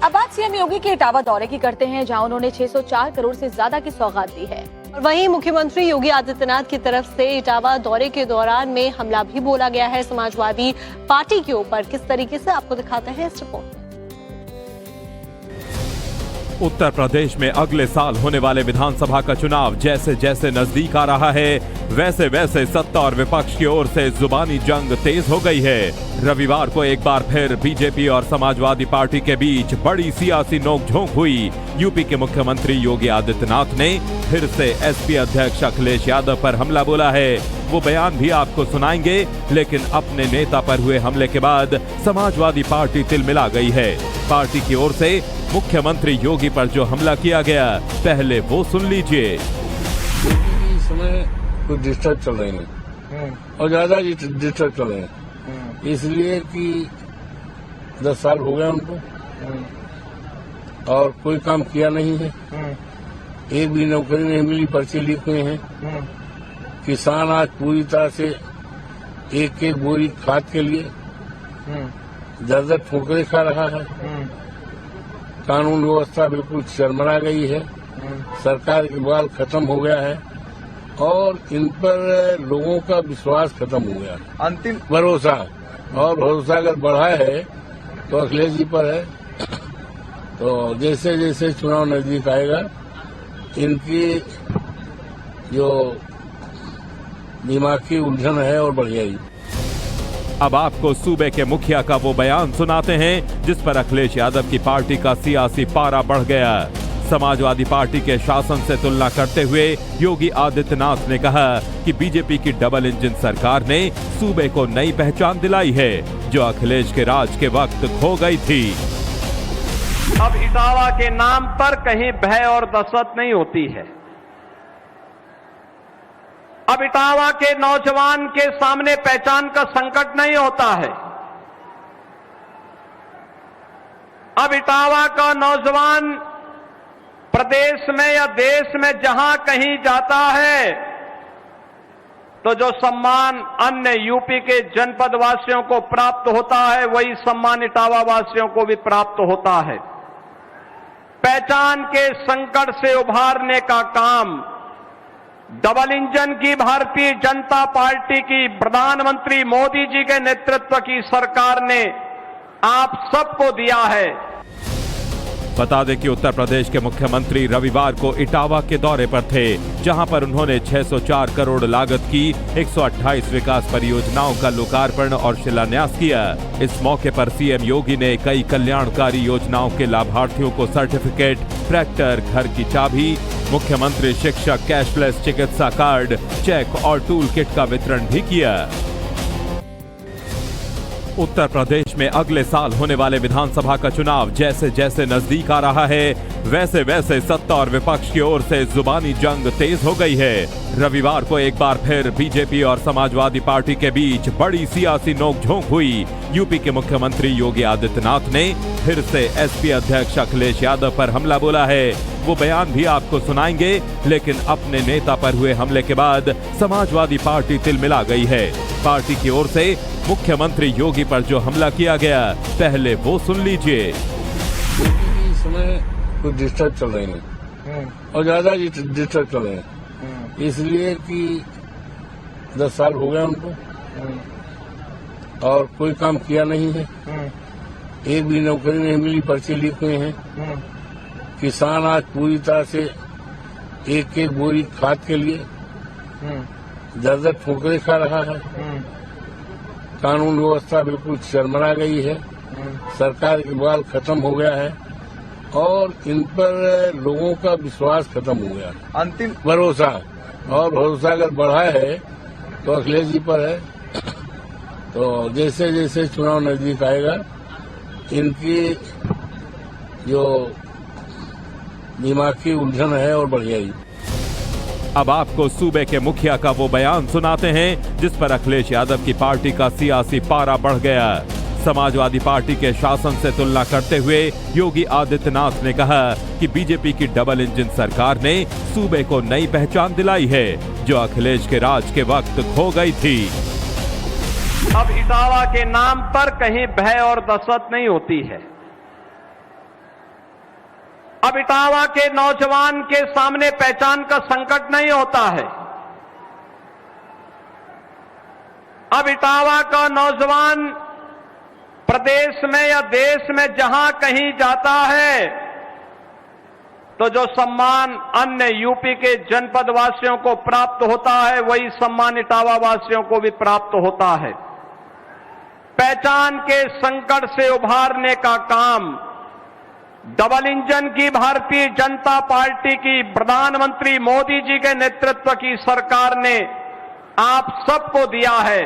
अब बात सीएम योगी के इटावा दौरे की करते हैं, जहां उन्होंने 604 करोड़ से ज्यादा की सौगात दी है। और वहीं मुख्यमंत्री योगी आदित्यनाथ की तरफ से इटावा दौरे के दौरान में हमला भी बोला गया है समाजवादी पार्टी के ऊपर। किस तरीके से आपको दिखाते हैं इस रिपोर्ट में। उत्तर प्रदेश में अगले साल होने वाले विधानसभा का चुनाव जैसे जैसे नजदीक आ रहा है, वैसे वैसे सत्ता और विपक्ष की ओर से जुबानी जंग तेज हो गई है। रविवार को एक बार फिर बीजेपी और समाजवादी पार्टी के बीच बड़ी सियासी नोकझोंक हुई। यूपी के मुख्यमंत्री योगी आदित्यनाथ ने फिर से एसपी अध्यक्ष अखिलेश यादव पर हमला बोला है। वो बयान भी आपको सुनाएंगे, लेकिन अपने नेता पर हुए हमले के बाद समाजवादी पार्टी तिलमिला गई है। पार्टी की ओर से मुख्यमंत्री योगी पर जो हमला किया गया, पहले वो सुन लीजिए। इस समय कुछ डिस्टर्ब चल रहे हैं और ज्यादा डिस्टर्ब चल रहे हैं, इसलिए कि 10 साल हो गए उनको और कोई काम किया नहीं है। एक भी नौकरी नहीं मिली, पर्चे लीक हुए हैं। किसान आज पूरी तरह से एक एक बोरी खाद के लिए दर ठोकरे खा रहा है। कानून व्यवस्था बिल्कुल चरमरा गई है। सरकार के बल खत्म हो गया है और इन पर लोगों का विश्वास खत्म हो गया। अंतिम भरोसा, और भरोसा अगर बढ़ा है तो अखिलेश जी पर है। तो जैसे जैसे चुनाव नजदीक आएगा, इनकी जो दिमागी उलझन है और बढ़ जाएगी। अब आपको सूबे के मुखिया का वो बयान सुनाते हैं जिस पर अखिलेश यादव की पार्टी का सियासी पारा बढ़ गया। समाजवादी पार्टी के शासन से तुलना करते हुए योगी आदित्यनाथ ने कहा कि बीजेपी की डबल इंजन सरकार ने सूबे को नई पहचान दिलाई है, जो अखिलेश के राज के वक्त खो गई थी। अब इटावा के नाम पर कहीं भय और दहशत नहीं होती है। अब इटावा के नौजवान के सामने पहचान का संकट नहीं होता है। अब इटावा का नौजवान प्रदेश में या देश में जहां कहीं जाता है तो जो सम्मान अन्य यूपी के जनपद वासियों को प्राप्त होता है, वही सम्मान इटावा वासियों को भी प्राप्त होता है। पहचान के संकट से उभारने का काम डबल इंजन की भारतीय जनता पार्टी की प्रधानमंत्री मोदी जी के नेतृत्व की सरकार ने आप सबको दिया है। बता दें कि उत्तर प्रदेश के मुख्यमंत्री रविवार को इटावा के दौरे पर थे, जहां पर उन्होंने 604 करोड़ लागत की 128 विकास परियोजनाओं का लोकार्पण और शिलान्यास किया। इस मौके पर सीएम योगी ने कई कल्याणकारी योजनाओं के लाभार्थियों को सर्टिफिकेट, ट्रैक्टर, घर की चाबी, मुख्यमंत्री शिक्षक कैशलेस चिकित्सा कार्ड, चेक और टूल किट का वितरण भी किया। उत्तर प्रदेश में अगले साल होने वाले विधानसभा का चुनाव जैसे जैसे नजदीक आ रहा है, वैसे वैसे सत्ता और विपक्ष की ओर से जुबानी जंग तेज हो गई है। रविवार को एक बार फिर बीजेपी और समाजवादी पार्टी के बीच बड़ी सियासी नोकझोंक हुई। यूपी के मुख्यमंत्री योगी आदित्यनाथ ने फिर से एसपी अध्यक्ष अखिलेश यादव पर हमला बोला है। वो बयान भी आपको सुनाएंगे, लेकिन अपने नेता पर हुए हमले के बाद समाजवादी पार्टी तिलमिला गई है। पार्टी की ओर से मुख्यमंत्री योगी पर जो हमला किया गया, पहले वो सुन लीजिए। इस समय कुछ डिस्टर्ब चल रहे हैं और ज्यादा डिस्टर्ब चल रहे हैं, इसलिए कि 10 साल हो गए उनको और कोई काम किया नहीं है। एक भी नौकरी नहीं मिली, पर्चे लीक हुए हैं। किसान आज पूरी तरह से एक एक बोरी खाद के लिए दर ठोकरे खा रहा है। कानून व्यवस्था बिल्कुल चरमरा गई है। सरकार के बल खत्म हो गया है और इन पर लोगों का विश्वास खत्म हो गया। अंतिम भरोसा, और भरोसा अगर बढ़ा है तो अखिलेश जी पर है। तो जैसे जैसे चुनाव नजदीक आएगा, इनकी जो दिमागी उलझन है और बढ़ जाएगी। अब आपको सूबे के मुखिया का वो बयान सुनाते हैं जिस पर अखिलेश यादव की पार्टी का सियासी पारा बढ़ गया। समाजवादी पार्टी के शासन से तुलना करते हुए योगी आदित्यनाथ ने कहा कि बीजेपी की डबल इंजन सरकार ने सूबे को नई पहचान दिलाई है, जो अखिलेश के राज के वक्त खो गई थी। अब इटावा के नाम पर कहीं भय और दहशत नहीं होती है। अब इटावा के नौजवान के सामने पहचान का संकट नहीं होता है। अब इटावा का नौजवान प्रदेश में या देश में जहां कहीं जाता है तो जो सम्मान अन्य यूपी के जनपद वासियों को प्राप्त होता है वही सम्मान इटावा वासियों को भी प्राप्त होता है। पहचान के संकट से उभारने का काम डबल इंजन की भारतीय जनता पार्टी की प्रधानमंत्री मोदी जी के नेतृत्व की सरकार ने आप सबको दिया है।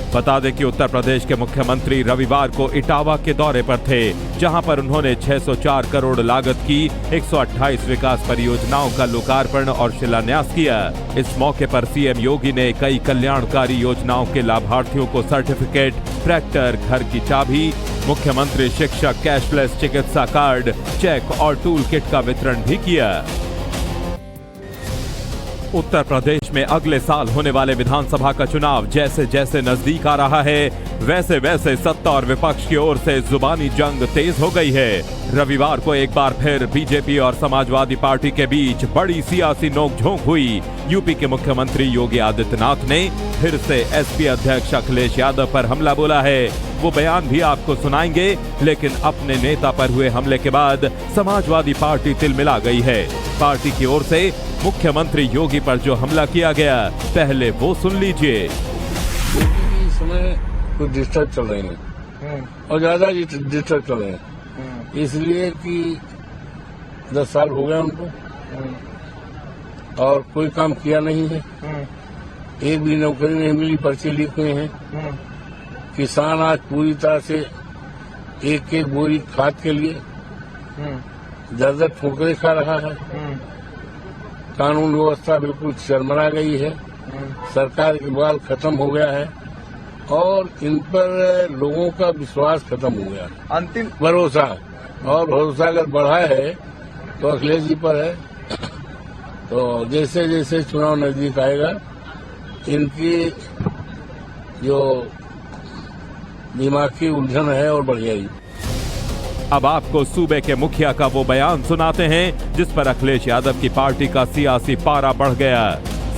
बता दें कि उत्तर प्रदेश के मुख्यमंत्री रविवार को इटावा के दौरे पर थे, जहां पर उन्होंने 604 करोड़ लागत की 128 विकास परियोजनाओं का लोकार्पण और शिलान्यास किया। इस मौके पर सीएम योगी ने कई कल्याणकारी योजनाओं के लाभार्थियों को सर्टिफिकेट, ट्रैक्टर, घर की चाबी, मुख्यमंत्री शिक्षक कैशलेस चिकित्सा कार्ड, चेक और टूल किट का वितरण भी किया। उत्तर प्रदेश में अगले साल होने वाले विधानसभा का चुनाव जैसे जैसे नजदीक आ रहा है, वैसे वैसे सत्ता और विपक्ष की ओर से जुबानी जंग तेज हो गई है। रविवार को एक बार फिर बीजेपी और समाजवादी पार्टी के बीच बड़ी सियासी नोकझोंक हुई। यूपी के मुख्यमंत्री योगी आदित्यनाथ ने फिर से एसपी अध्यक्ष अखिलेश यादव पर हमला बोला है। वो बयान भी आपको सुनाएंगे, लेकिन अपने नेता पर हुए हमले के बाद समाजवादी पार्टी तिलमिला गई है। पार्टी की ओर से मुख्यमंत्री योगी पर जो हमला किया गया, पहले वो सुन लीजिए। इस समय कुछ डिस्टर्ब चल रहे हैं और ज्यादा डिस्टर्ब चल रहे हैं, इसलिए कि 10 साल हो गए उनको और कोई काम किया नहीं है। एक भी नौकरी नहीं मिली, पर्चे लीक हुए हैं। किसान आज पूरी तरह से एक एक बोरी खाद के लिए दर ठोकरे खा रहा है। कानून व्यवस्था बिल्कुल चरमरा गई है। सरकार के बल खत्म हो गया है और इन पर लोगों का विश्वास खत्म हो गया है। अंतिम भरोसा, और भरोसा अगर बढ़ा है तो अखिलेश जी पर है। तो जैसे जैसे चुनाव नजदीक आएगा, इनकी जो दिमाग की उलझन है और बढ़ जाएगी। अब आपको सूबे के मुखिया का वो बयान सुनाते हैं जिस पर अखिलेश यादव की पार्टी का सियासी पारा बढ़ गया।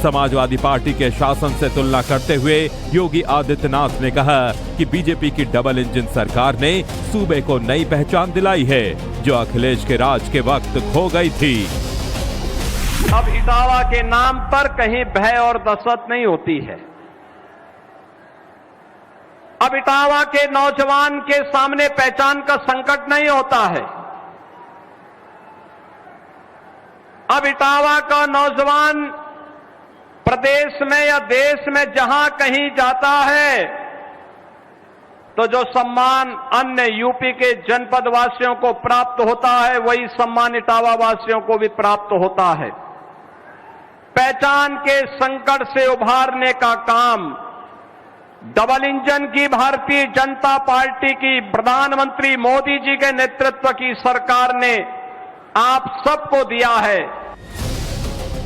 समाजवादी पार्टी के शासन से तुलना करते हुए योगी आदित्यनाथ ने कहा कि बीजेपी की डबल इंजन सरकार ने सूबे को नई पहचान दिलाई है, जो अखिलेश के राज के वक्त खो गई थी। अब इटावा के नाम पर कहीं भय और दहशत नहीं होती है। अब इटावा के नौजवान के सामने पहचान का संकट नहीं होता है। अब इटावा का नौजवान प्रदेश में या देश में जहां कहीं जाता है तो जो सम्मान अन्य यूपी के जनपद वासियों को प्राप्त होता है वही सम्मान इटावा वासियों को भी प्राप्त होता है। पहचान के संकट से उभारने का काम डबल इंजन की भारतीय जनता पार्टी की प्रधानमंत्री मोदी जी के नेतृत्व की सरकार ने आप सबको दिया है।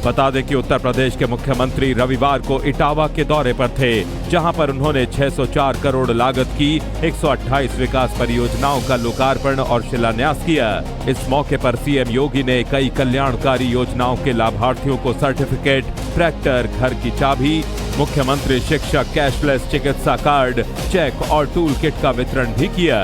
बता दें कि उत्तर प्रदेश के मुख्यमंत्री रविवार को इटावा के दौरे पर थे, जहां पर उन्होंने 604 करोड़ लागत की 128 विकास परियोजनाओं का लोकार्पण और शिलान्यास किया। इस मौके पर सीएम योगी ने कई कल्याणकारी योजनाओं के लाभार्थियों को सर्टिफिकेट, ट्रैक्टर, घर की चाबी, मुख्यमंत्री शिक्षक कैशलेस चिकित्सा कार्ड, चेक और टूल किट का वितरण भी किया।